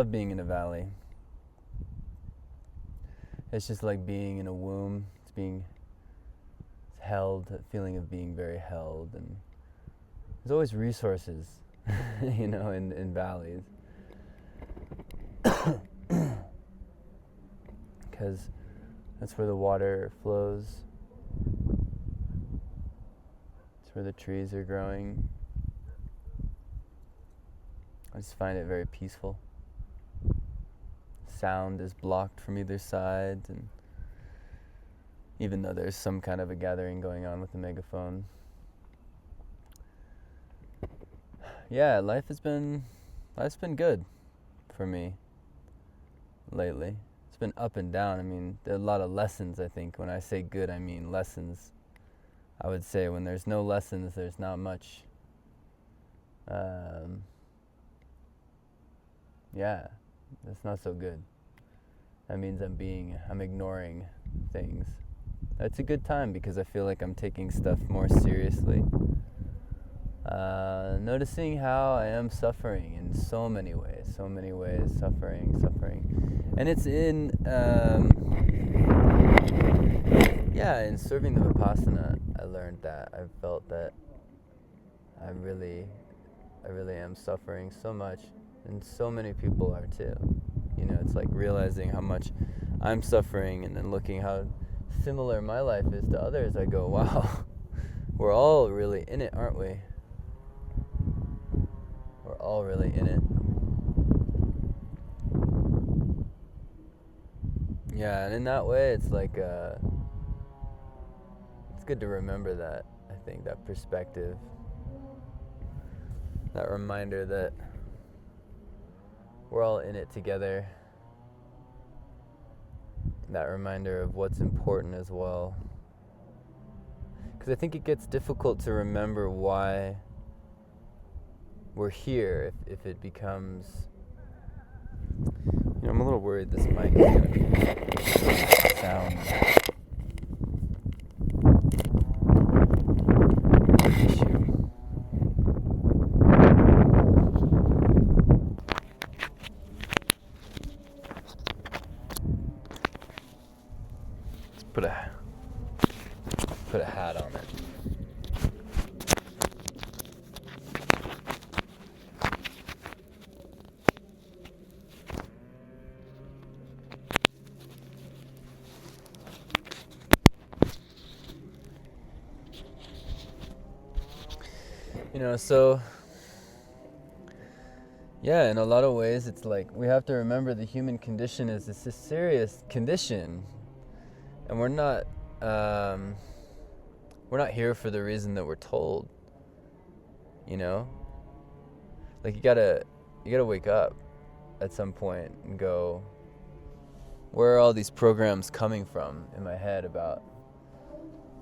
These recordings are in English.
love being in a valley. It's just like being in a womb. It's being held, a feeling of being very held, and there's always resources, in valleys. Because that's where the water flows. It's where the trees are growing. I just find it very peaceful. Sound is blocked from either side, and even though there's some kind of a gathering going on with the megaphone. Yeah, life's been good for me lately. It's been up and down. I mean, there are a lot of lessons, I think. When I say good, I mean lessons. I would say when there's no lessons, there's not much. Yeah, that's not so good. That means I'm ignoring things. It's a good time because I feel like I'm taking stuff more seriously. Noticing how I am suffering in so many ways, suffering. And it's in serving the Vipassana, I learned that. I felt that I really am suffering so much, and so many people are too. It's like realizing how much I'm suffering, and then looking how similar my life is to others. I go, wow, we're all really in it, aren't we? We're all really in it. Yeah, and in that way, it's like, it's good to remember that, I think, that perspective. That reminder that we're all in it together. That reminder of what's important as well. Because I think it gets difficult to remember why we're here if it becomes... I'm a little worried this mic is going to be sound issue. Put a hat on it. So yeah, in a lot of ways it's like we have to remember the human condition is a serious condition, and we're not here for the reason that we're told. Like you gotta wake up at some point and go, where are all these programs coming from in my head about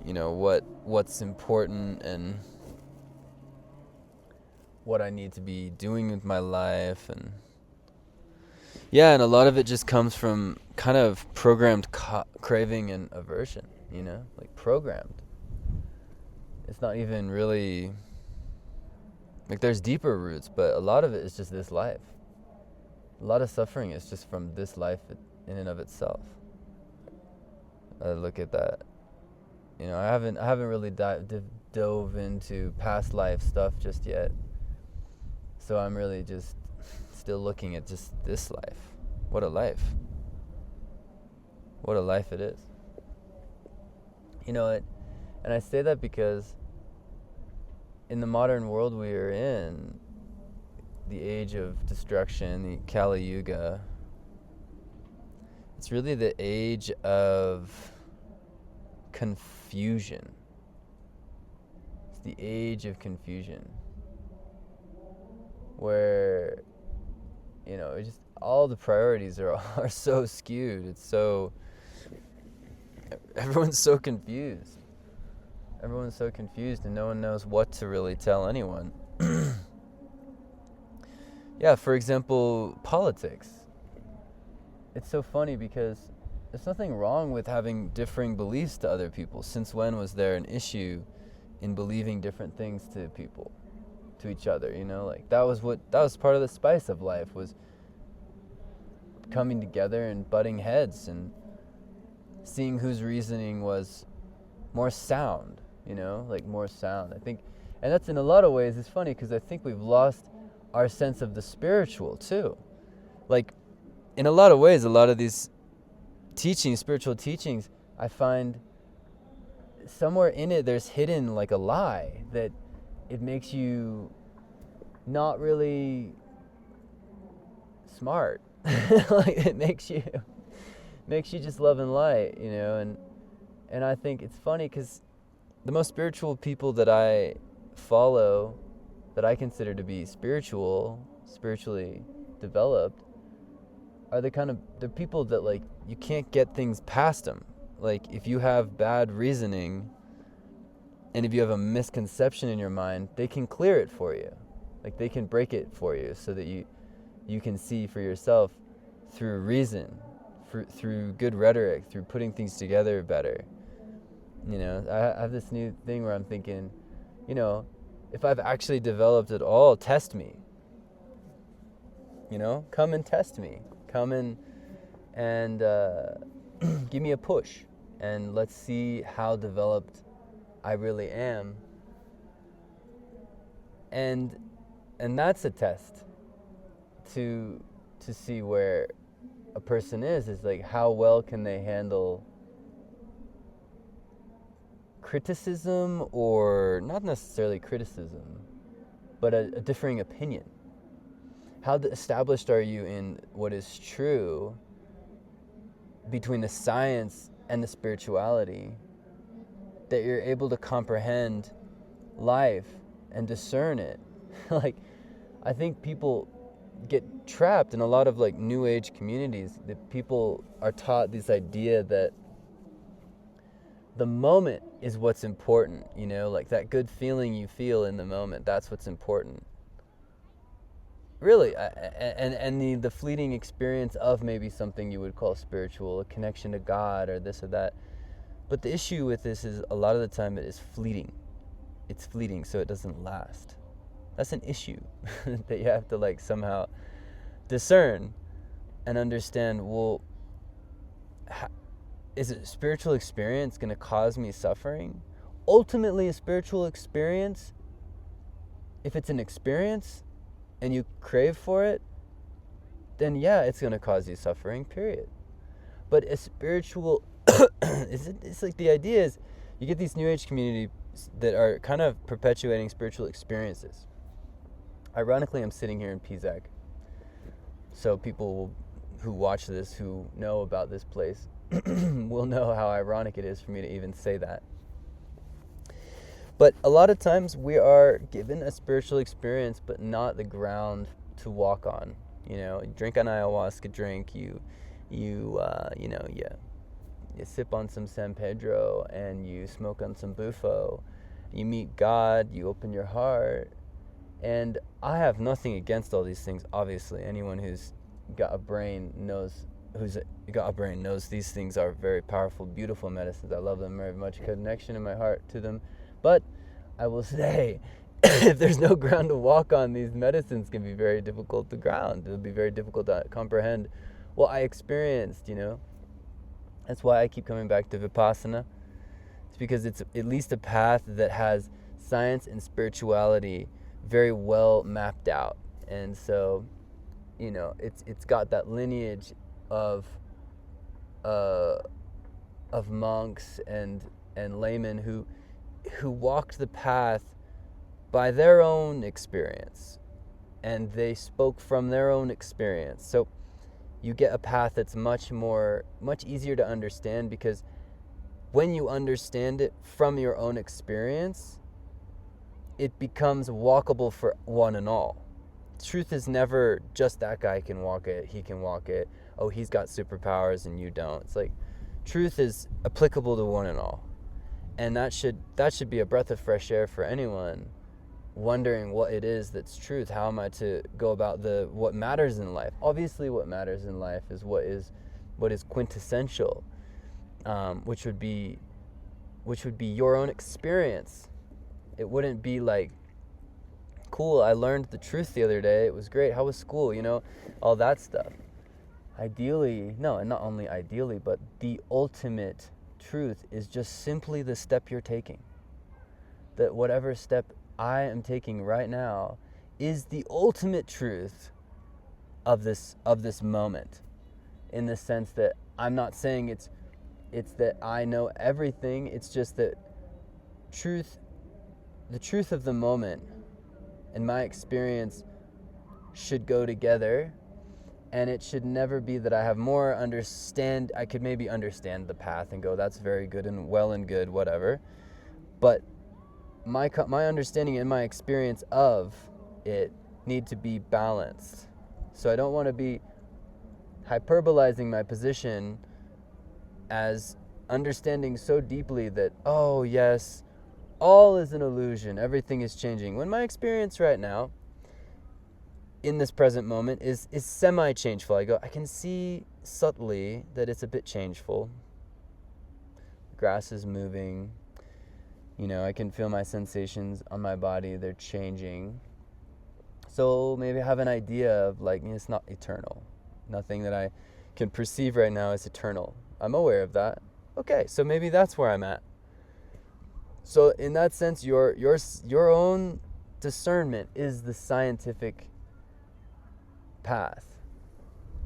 what's important and what I need to be doing with my life. And a lot of it just comes from kind of programmed craving and aversion, like programmed. It's not even really, like there's deeper roots, but a lot of it is just this life. A lot of suffering is just from this life in and of itself. I look at that. I haven't really dove into past life stuff just yet. So I'm really just still looking at just this life. What a life. What a life it is. And I say that because in the modern world we are in, the age of destruction, the Kali Yuga, it's really the age of confusion. It's the age of confusion. Where, just all the priorities are so skewed. It's so, everyone's so confused. Everyone's so confused, and no one knows what to really tell anyone. Yeah, for example, politics. It's so funny because there's nothing wrong with having differing beliefs to other people. Since when was there an issue in believing different things to people? To each other, like that was part of the spice of life, was coming together and butting heads and seeing whose reasoning was more sound, like more sound. I think, and that's in a lot of ways, it's funny because I think we've lost our sense of the spiritual too. Like, in a lot of ways, a lot of these teachings, spiritual teachings, I find somewhere in it there's hidden like a lie that it makes you not really smart. Like, it makes you just love and light, and I think it's funny because the most spiritual people that I follow, that I consider to be spiritually developed, are the people that, like, you can't get things past them. Like, if you have bad reasoning and if you have a misconception in your mind, they can clear it for you. Like, they can break it for you so that you can see for yourself through reason, through good rhetoric, through putting things together better. I have this new thing where I'm thinking, if I've actually developed it all, test me. Come and test me. Come and give me a push, and let's see how developed I really am. And that's a test to see where a person is like, how well can they handle criticism, or not necessarily criticism, but a differing opinion. How established are you in what is true between the science and the spirituality, that you're able to comprehend life and discern it? Like, I think people get trapped in a lot of like new age communities, that people are taught this idea that the moment is what's important, like that good feeling you feel in the moment, that's what's important. Really, and the fleeting experience of maybe something you would call spiritual, a connection to God or this or that. But the issue with this is a lot of the time it is fleeting. It's fleeting, so it doesn't last. That's an issue that you have to like somehow discern and understand. Well, is a spiritual experience going to cause me suffering? Ultimately, a spiritual experience, if it's an experience and you crave for it, then yeah, it's going to cause you suffering, period. But a spiritual, it's like the idea is, you get these new age communities that are kind of perpetuating spiritual experiences. Ironically, I'm sitting here in Pisac, so people who watch this, who know about this place, will know how ironic it is for me to even say that. But a lot of times we are given a spiritual experience, but not the ground to walk on. You drink an ayahuasca drink, you sip on some San Pedro, and you smoke on some bufo. You meet God, you open your heart. And I have nothing against all these things, obviously. Anyone who's got a brain knows these things are very powerful, beautiful medicines. I love them very much, connection in my heart to them. But I will say, if there's no ground to walk on, these medicines can be very difficult to ground. It'll be very difficult to comprehend what I experienced, That's why I keep coming back to Vipassana. It's because it's at least a path that has science and spirituality very well mapped out. And so, it's got that lineage of monks and laymen who walked the path by their own experience, and they spoke from their own experience. So you get a path that's much easier to understand, because when you understand it from your own experience, it becomes walkable for one and all. Truth is never just that guy can walk it, he can walk it, oh, he's got superpowers and you don't. It's like, truth is applicable to one and all. And that should be a breath of fresh air for anyone wondering what it is that's truth. How am I to go about what matters in life? Obviously, what matters in life is what is quintessential, which would be your own experience. It wouldn't be like, cool, I learned the truth the other day, it was great, how was school, all that stuff. ideally, no, and not only ideally, but the ultimate truth is just simply the step you're taking. That whatever step I am taking right now is the ultimate truth of this moment, in the sense that I'm not saying it's that I know everything. It's just that the truth of the moment and my experience should go together, and it should never be that I have more I could maybe understand the path and go, that's very good and well and good, whatever, but my understanding and my experience of it need to be balanced. So I don't want to be hyperbolizing my position as understanding so deeply that, oh yes, all is an illusion, everything is changing, when my experience right now in this present moment is semi-changeful. I can see subtly that it's a bit changeful. Grass is moving. I can feel my sensations on my body, they're changing. So maybe I have an idea of it's not eternal. Nothing that I can perceive right now is eternal. I'm aware of that. Okay, so maybe that's where I'm at. So in that sense, your own discernment is the scientific path.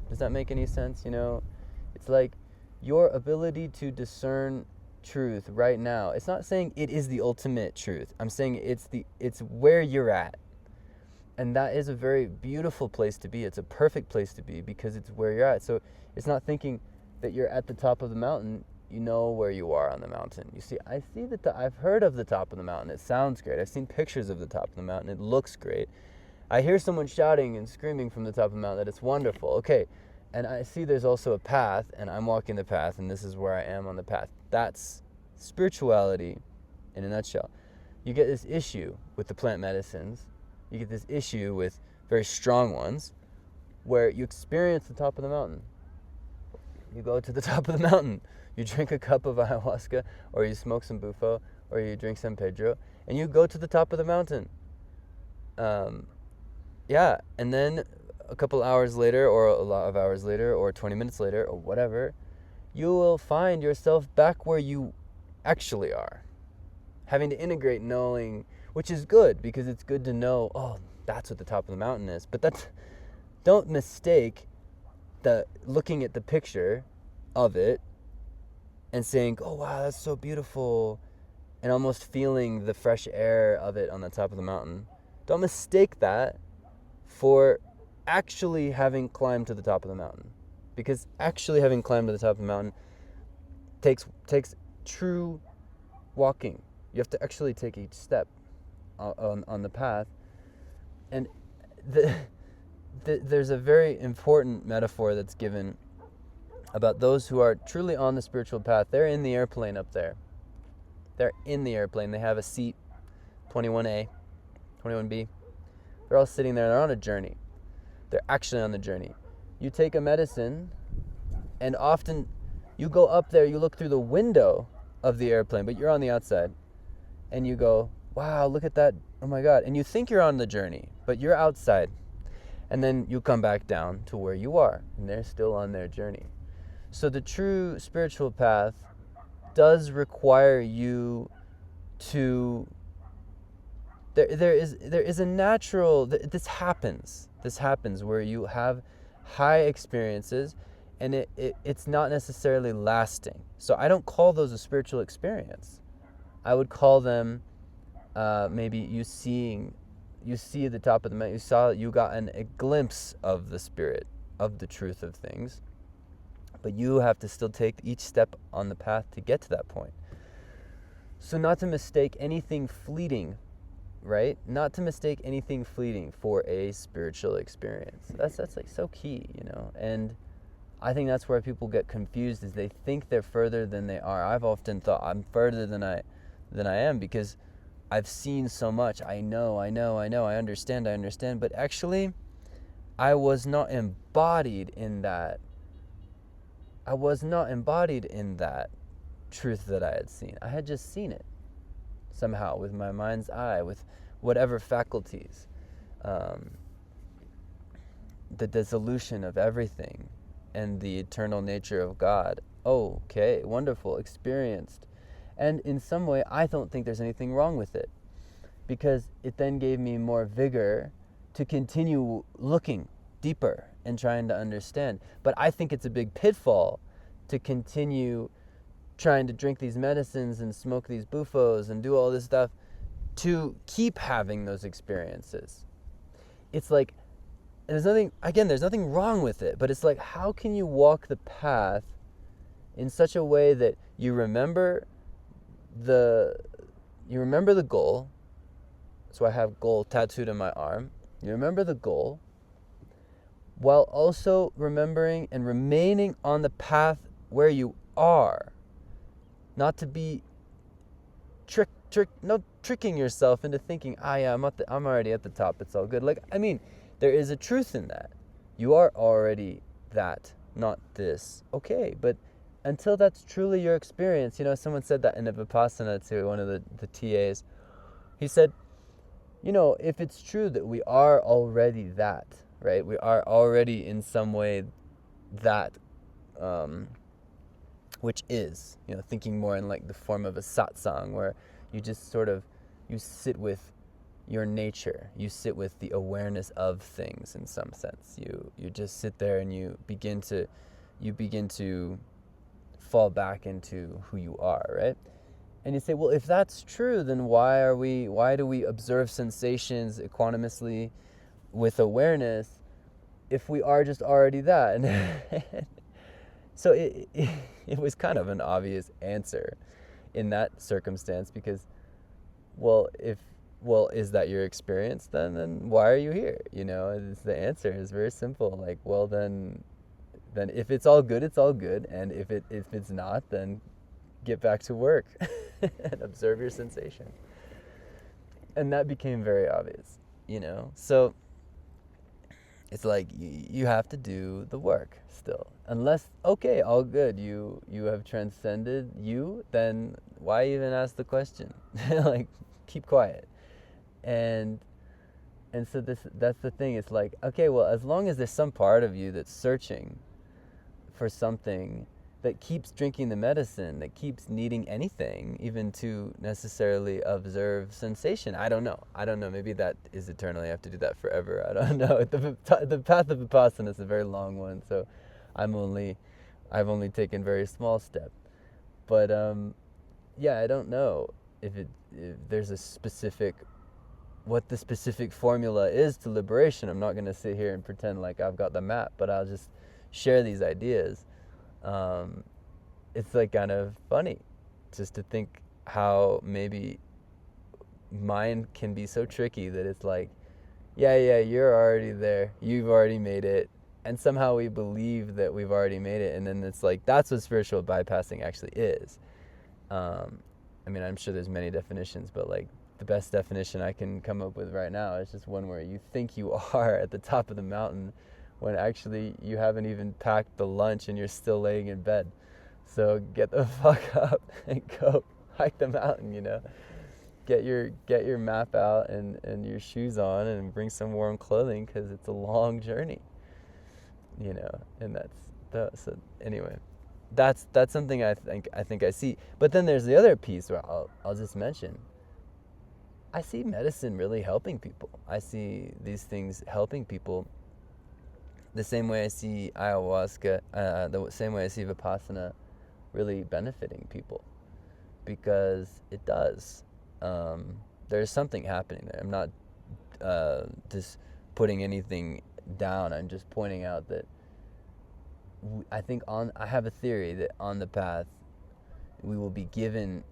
Does that make any sense? It's like your ability to discern truth right now. It's not saying it is the ultimate truth. I'm saying it's where you're at. And that is a very beautiful place to be. It's a perfect place to be because it's where you're at. So it's not thinking that you're at the top of the mountain. You know where you are on the mountain. You see, I've heard of the top of the mountain. It sounds great. I've seen pictures of the top of the mountain. It looks great. I hear someone shouting and screaming from the top of the mountain that it's wonderful. Okay, and I see there's also a path, and I'm walking the path, and this is where I am on the path. That's spirituality in a nutshell. You get this issue with the plant medicines. You get this issue with very strong ones where you experience the top of the mountain. You go to the top of the mountain. You drink a cup of ayahuasca, or you smoke some bufo, or you drink San Pedro, and you go to the top of the mountain. And then a couple hours later, or a lot of hours later, or 20 minutes later, or whatever, you will find yourself back where you actually are. Having to integrate knowing, which is good, because it's good to know, oh, that's what the top of the mountain is. But don't mistake looking at the picture of it and saying, oh, wow, that's so beautiful, and almost feeling the fresh air of it on the top of the mountain. Don't mistake that for actually having climbed to the top of the mountain, because actually having climbed to the top of the mountain takes true walking. You have to actually take each step on the path. And there's a very important metaphor that's given about those who are truly on the spiritual path. They're in the airplane up there. They're in the airplane. They have a seat, 21A, 21B. They're all sitting there. They're on a journey. They're actually on the journey. You take a medicine, and often you go up there, you look through the window of the airplane, but you're on the outside. And you go, wow, look at that. Oh my God. And you think you're on the journey, but you're outside. And then you come back down to where you are, and they're still on their journey. So the true spiritual path does require you to... There is a natural... This happens where you have high experiences, and it's not necessarily lasting. So I don't call those a spiritual experience. I would call them maybe you see the top of the mountain. You got a glimpse of the spirit, of the truth of things, but you have to still take each step on the path to get to that point. So not to mistake anything fleeting, right? Not to mistake anything fleeting for a spiritual experience. That's like so key, And I think that's where people get confused, is they think they're further than they are. I've often thought I'm further than I am, because I've seen so much. I know, I understand, but actually I was not embodied in that. I was not embodied in that truth that I had seen. I had just seen it somehow with my mind's eye, with whatever faculties. The dissolution of everything and the eternal nature of God. Okay, wonderful, experienced. And in some way, I don't think there's anything wrong with it, because it then gave me more vigor to continue looking deeper and trying to understand. But I think it's a big pitfall to continue trying to drink these medicines and smoke these bufos and do all this stuff to keep having those experiences. It's like, there's nothing wrong with it, but it's like, how can you walk the path in such a way that you remember the goal? So I have goal tattooed on my arm. You remember the goal while also remembering and remaining on the path where you are. Not to be tricking yourself into thinking, yeah, I'm already at the top, it's all good. Like, I mean, there is a truth in that. You are already that, not this. Okay, but until that's truly your experience, someone said that in a Vipassana to one of the TAs. He said, if it's true that we are already that, right? We are already in some way that, which is, thinking more in like the form of a satsang, where you just sort of, you sit with your nature, you sit with the awareness of things in some sense. You just sit there and you begin to fall back into who you are, right? And you say, well, if that's true, then why do we observe sensations equanimously with awareness if we are just already that? And so it was kind of an obvious answer in that circumstance, because, is that your experience then why are you here? The answer is very simple. Like, well, then if it's all good, it's all good, and if it's not, then get back to work and observe your sensation. And that became very obvious, So it's like you have to do the work still. Unless, okay, all good, you have transcended you, then why even ask the question? Like, keep quiet. And so that's the thing. It's like, okay, well, as long as there's some part of you that's searching for something, that keeps drinking the medicine, that keeps needing anything, even to necessarily observe sensation. I don't know. Maybe that is eternally. I have to do that forever. I don't know. The path of Vipassana is a very long one, so I've only taken very small step. But I don't know if there's a specific, what the specific formula is to liberation. I'm not going to sit here and pretend like I've got the map, but I'll just share these ideas. It's like kind of funny just to think how maybe mind can be so tricky that it's like, yeah, you're already there, you've already made it, and somehow we believe that we've already made it, and then it's like, that's what spiritual bypassing actually is. I'm sure there's many definitions, but like the best definition I can come up with right now is just one where you think you are at the top of the mountain when actually you haven't even packed the lunch and you're still laying in bed. So get the fuck up and go hike the mountain, Get your map out and your shoes on and bring some warm clothing, because it's a long journey, and so anyway, that's something I think I see. But then there's the other piece where I'll just mention, I see medicine really helping people. I see these things helping people the same way I see ayahuasca, the same way I see Vipassana really benefiting people, because it does. There's something happening there. I'm not just putting anything down. I'm just pointing out that I have a theory that on the path we will be given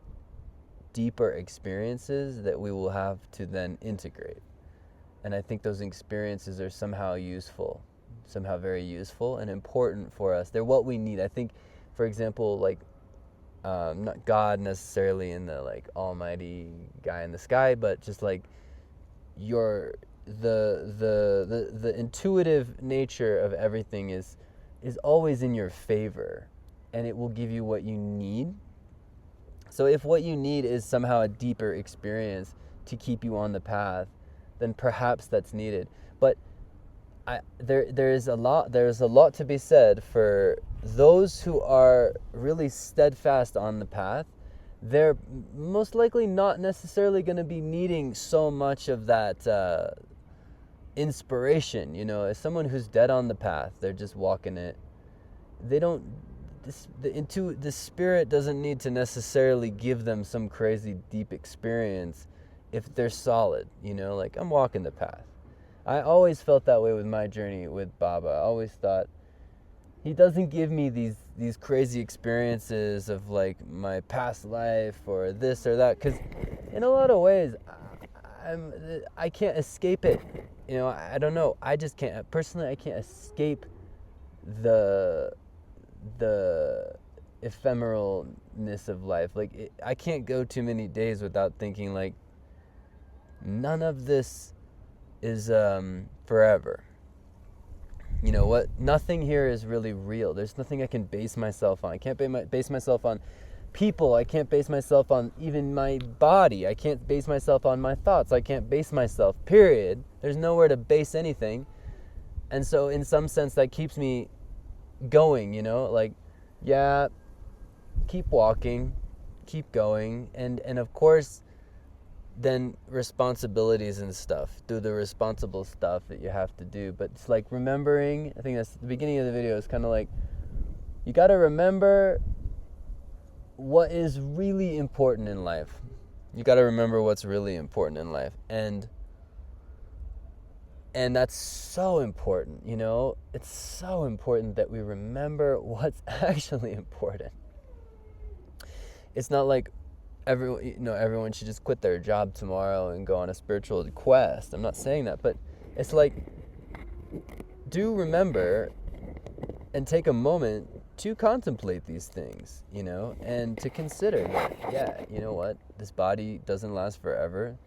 deeper experiences that we will have to then integrate. And I think those experiences are somehow very useful and important for us. They're what we need. I think, for example, like, not God necessarily in the like almighty guy in the sky, but just like the intuitive nature of everything is always in your favor, and it will give you what you need. So if what you need is somehow a deeper experience to keep you on the path, then perhaps that's needed. But there's a lot to be said for those who are really steadfast on the path. They're most likely not necessarily going to be needing so much of that inspiration. As someone who's dead on the path, they're just walking it. They don't. The spirit doesn't need to necessarily give them some crazy deep experience if they're solid. Like, I'm walking the path. I always felt that way with my journey with Baba. I always thought he doesn't give me these crazy experiences of like my past life or this or that, because in a lot of ways I can't escape it. I don't know. I just can't. Personally, I can't escape the ephemeralness of life. Like, I can't go too many days without thinking like none of this is forever. What? Nothing here is really real. There's nothing I can base myself on. I can't base myself on people. I can't base myself on even my body. I can't base myself on my thoughts. I can't base myself, period. There's nowhere to base anything. And so in some sense that keeps me going, like, yeah, keep walking, keep going. And of course, then responsibilities and stuff. Do the responsible stuff that you have to do. But it's like remembering, I think that's the beginning of the video, is kind of like, you got to remember what is really important in life. You got to remember what's really important in life. And that's so important, It's so important that we remember what's actually important. It's not like everyone should just quit their job tomorrow and go on a spiritual quest. I'm not saying that, but it's like, do remember and take a moment to contemplate these things, and to consider that, yeah, you know what? This body doesn't last forever.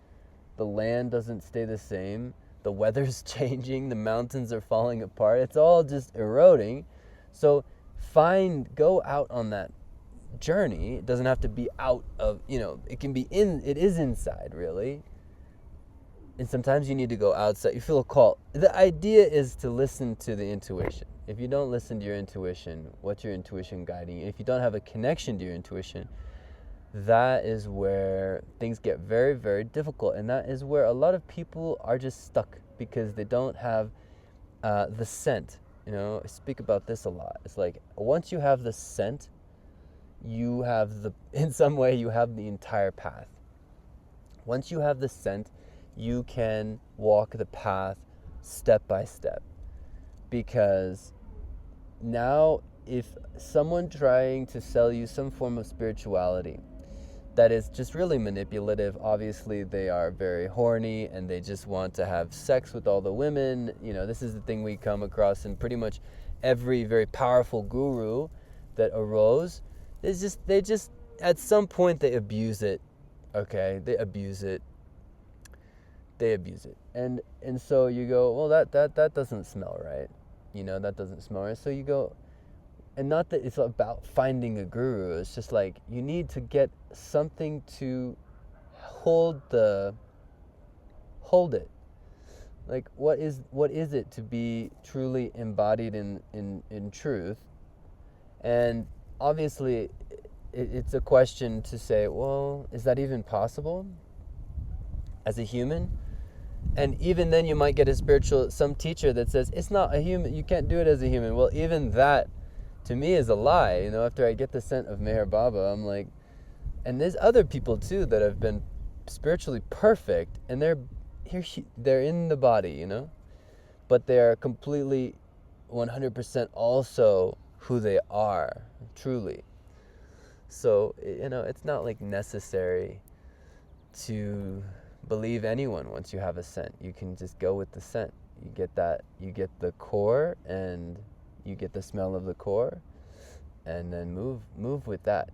The land doesn't stay the same. The weather's changing. The mountains are falling apart. It's all just eroding. So go out on that journey. It doesn't have to be out of, it can be it is inside, really. And sometimes you need to go outside. You feel a call. The idea is to listen to the intuition. If you don't listen to your intuition, what's your intuition guiding you? If you don't have a connection to your intuition, that is where things get very, very difficult. And that is where a lot of people are just stuck because they don't have the scent. I speak about this a lot. It's like, once you have the scent, you have in some way, you have the entire path. Once you have the scent, you can walk the path step by step. Because now, if someone trying to sell you some form of spirituality that is just really manipulative, obviously they are very horny and they just want to have sex with all the women. This is the thing we come across in pretty much every very powerful guru that arose. They just at some point they abuse it. Okay, they abuse it. And so you go, well, that doesn't smell right. That doesn't smell right. So you go, and not that it's about finding a guru. It's just like, you need to get something to hold it. Like, what is it to be truly embodied in truth? And obviously, it's a question to say, well, is that even possible as a human? And even then you might get some teacher that says, it's not a human, you can't do it as a human. Well, even that, to me, is a lie. After I get the scent of Meher Baba, I'm like, and there's other people too that have been spiritually perfect, and they're in the body, but they are completely 100% also who they are, truly. So, it's not like necessary to believe anyone once you have a scent. You can just go with the scent. You get the core, and you get the smell of the core, and then move with that.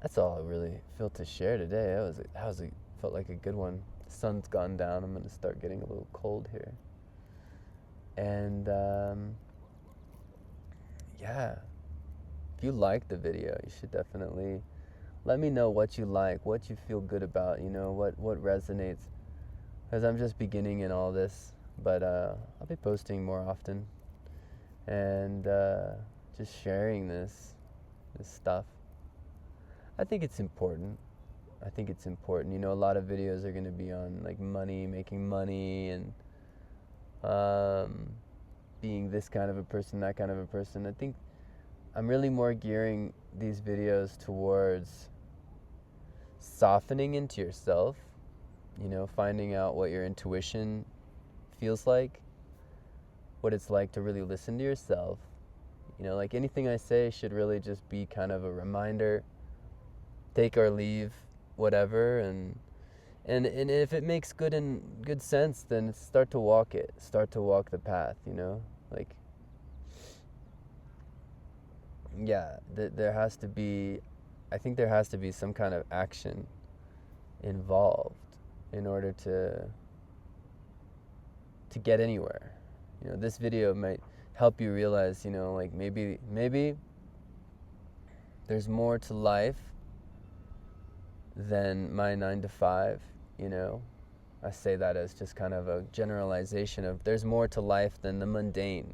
That's all I really feel to share today. Felt like a good one. The sun's gone down. I'm gonna start getting a little cold here. And yeah, if you liked the video, you should definitely let me know what you like, what you feel good about, what resonates. because I'm just beginning in all this. But I'll be posting more often and just sharing this stuff. I think it's important. You know, a lot of videos are going to be on like money, making money, and being this kind of a person, that kind of a person. I think I'm really more gearing these videos towards softening into yourself, you know, finding out what your intuition feels like, what it's like to really listen to yourself. You know, like anything I say should really just be kind of a reminder, take or leave, whatever, and if it makes good sense, then start to walk the path, you know, like, yeah, there has to be, I think there has to be some kind of action involved in order to get anywhere. You know, this video might help you realize, you know, like maybe there's more to life than my 9 to 5, you know. I say that as just kind of a generalization of there's more to life than the mundane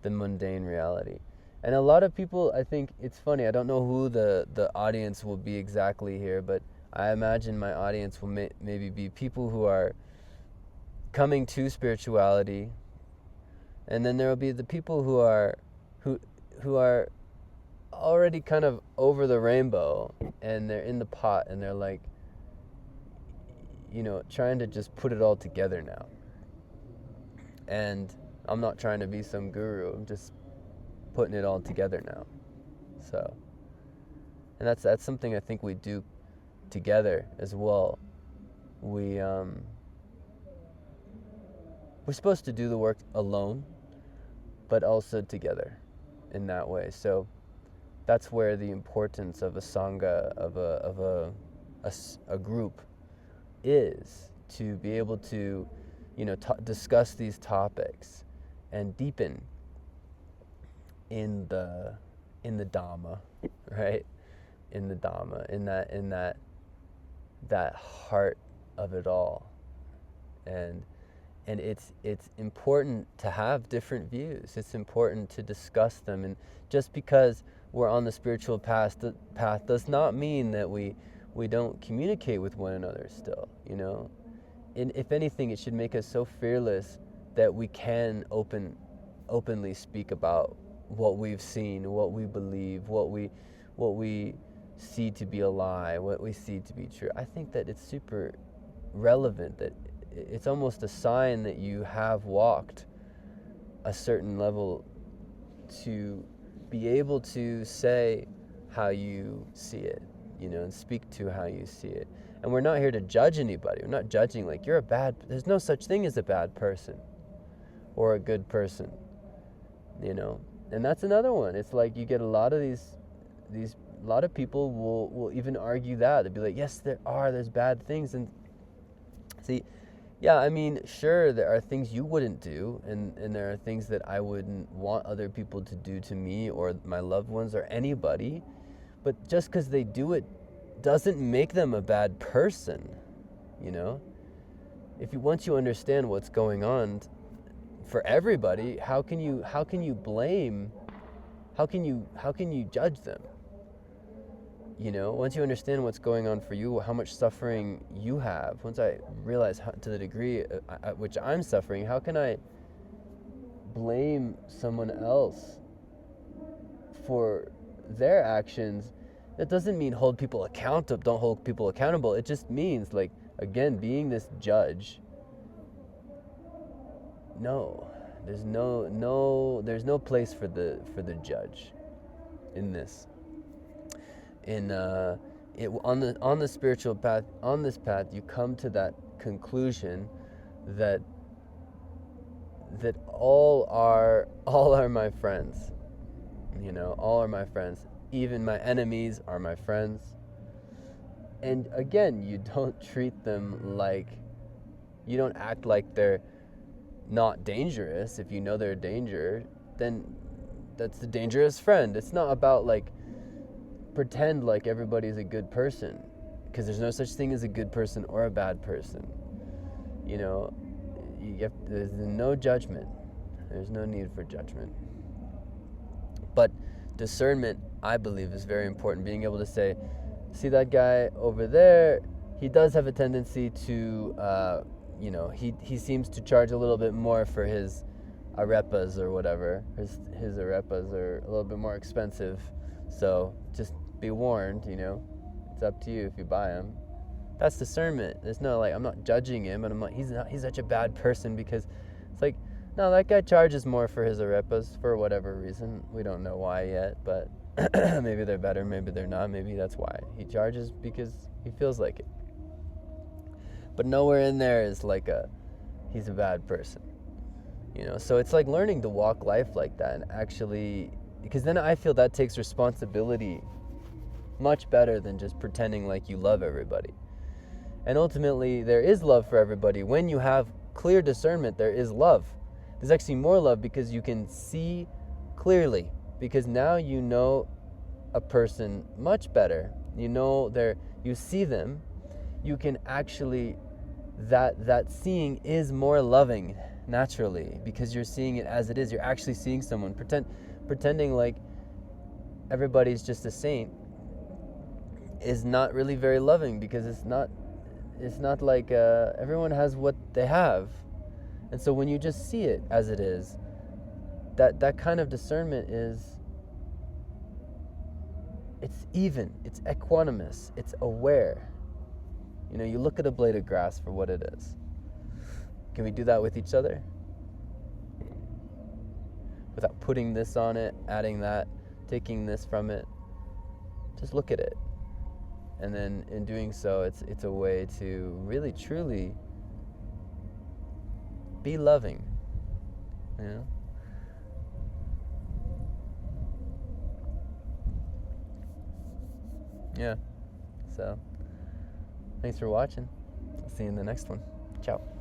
reality. And a lot of people, I think it's funny, I don't know who the audience will be exactly here, but I imagine my audience will maybe be people who are coming to spirituality, and then there will be the people who are already kind of over the rainbow, and they're in the pot, and they're like, you know, trying to just put it all together now. And I'm not trying to be some guru, I'm just putting it all together now. So, and that's something I think we do together as well. We're supposed to do the work alone, but also together in that way. So that's where the importance of a sangha, of a group, is to be able to, you know, discuss these topics and deepen in the Dhamma, right? In the Dhamma, in that heart of it all, and it's important to have different views. It's important to discuss them, and just because we're on the spiritual path does not mean that we don't communicate with one another still, you know. And if anything, it should make us so fearless that we can openly speak about what we've seen, what we believe, what we see to be a lie, what we see to be true. I think that it's super relevant, that it's almost a sign that you have walked a certain level to be able to say how you see it, you know, and speak to how you see it. And we're not here to judge anybody. We're not judging like there's no such thing as a bad person or a good person, you know. And that's another one. It's like you get a lot of a lot of people will even argue that. They'll be like, yes, there's bad things. And see, yeah, I mean, sure, there are things you wouldn't do, and there are things that I wouldn't want other people to do to me or my loved ones or anybody. But just because they do it doesn't make them a bad person, you know? Once you understand what's going on for everybody, how can you blame, how can you judge them? You know, once you understand what's going on for you, how much suffering you have, once I realize to the degree at which I'm suffering, how can I blame someone else for their actions? That doesn't mean don't hold people accountable. It just means, like, again, being this judge. No, there's no place for the judge in this. On the spiritual path, on this path, you come to that conclusion that all are my friends. You know, all are my friends. Even my enemies are my friends. And again, you don't treat them like, you don't act like they're not dangerous. If you know they're a danger, then that's the dangerous friend. It's not about like pretend like everybody's a good person, because there's no such thing as a good person or a bad person. You know, there's no judgment. There's no need for judgment. But discernment, I believe, is very important. Being able to say, see that guy over there, he does have a tendency to, he seems to charge a little bit more for his arepas or whatever. His arepas are a little bit more expensive. So just be warned, it's up to you if you buy them. That's discernment. There's no, I'm not judging him, and I'm like, he's such a bad person, because it's like, no, that guy charges more for his arepas for whatever reason. We don't know why yet, but maybe they're better, maybe they're not. Maybe that's why he charges, because he feels like it. But nowhere in there is he's a bad person. So it's like learning to walk life like that, and actually, because then I feel that takes responsibility much better than just pretending like you love everybody. And ultimately, there is love for everybody. When you have clear discernment, there is love. There's actually more love, because you can see clearly, because now you know a person much better. You see them. You can actually, that seeing is more loving naturally, because you're seeing it as it is. You're actually seeing someone. Pretending like everybody's just a saint is not really very loving, because it's not like everyone has what they have. And so when you just see it as it is, that kind of discernment it's even, it's equanimous, it's aware. You look at a blade of grass for what it is. Can we do that with each other? Without putting this on it, adding that, taking this from it. Just look at it. And then in doing so, it's a way to really, truly be loving. Yeah. So, thanks for watching. I'll see you in the next one. Ciao.